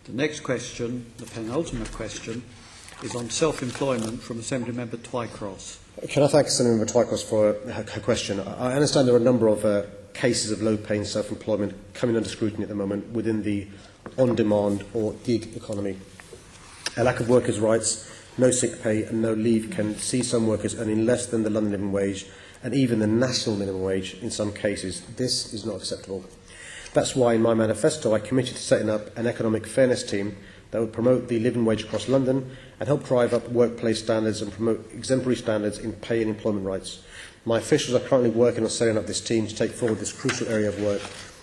The next question, the penultimate question, is on self-employment from Assembly Member Twycross. Can I thank Assembly Member Twycross for her question? I understand there are a number of cases of low-paying self-employment coming under scrutiny at the moment within the on-demand or gig economy. A lack of workers' rights, no sick pay and no leave can see some workers earning less than the London living wage and even the national minimum wage in some cases. This is not acceptable. That's why in my manifesto I committed to setting up an economic fairness team that would promote the living wage across London and help drive up workplace standards and promote exemplary standards in pay and employment rights. My officials are currently working on setting up this team to take forward this crucial area of work,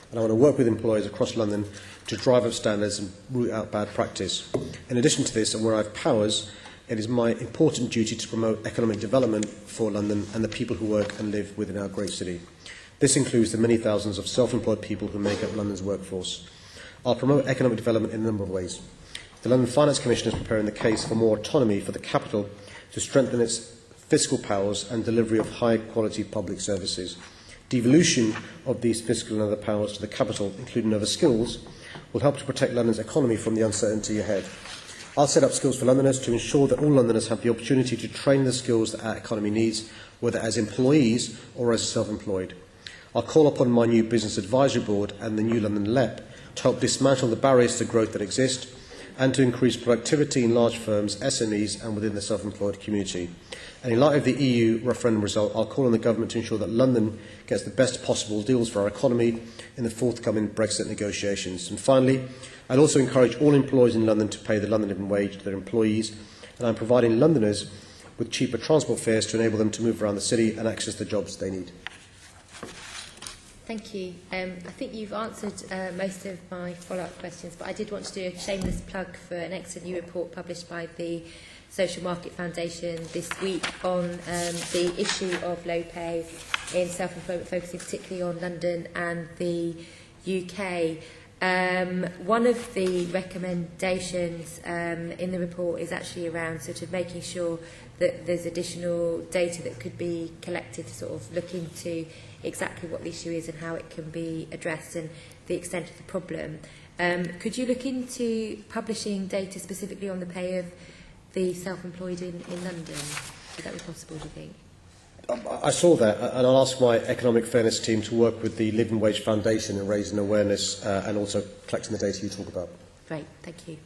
and I want to work with employers across London to drive up standards and root out bad practice. In addition to this, and where I have powers, it is my important duty to promote economic development for London and the people who work and live within our great city. This includes the many thousands of self-employed people who make up London's workforce. I'll promote economic development in a number of ways. The London Finance Commission is preparing the case for more autonomy for the capital to strengthen its fiscal powers and delivery of high-quality public services. Devolution of these fiscal and other powers to the capital, including other skills, will help to protect London's economy from the uncertainty ahead. I'll set up skills for Londoners to ensure that all Londoners have the opportunity to train the skills that our economy needs, whether as employees or as self-employed. I'll call upon my new Business Advisory Board and the new London LEP to help dismantle the barriers to growth that exist and to increase productivity in large firms, SMEs and within the self-employed community. And in light of the EU referendum result, I'll call on the government to ensure that London gets the best possible deals for our economy in the forthcoming Brexit negotiations. And finally, I'll also encourage all employees in London to pay the London living wage to their employees, and I'm providing Londoners with cheaper transport fares to enable them to move around the city and access the jobs they need. Thank you. I think you've answered most of my follow-up questions, but I did want to do a shameless plug for an excellent new report published by the Social Market Foundation this week on the issue of low pay in self-employment, focusing particularly on London and the UK. One of the recommendations in the report is actually around sort of making sure that there's additional data that could be collected to sort of look into exactly what the issue is and how it can be addressed and the extent of the problem. Could you look into publishing data specifically on the pay of the self-employed in London? Would that be possible, do you think? I saw that, and I'll ask my economic fairness team to work with the Living Wage Foundation in raising awareness and also collecting the data you talk about. Great, thank you.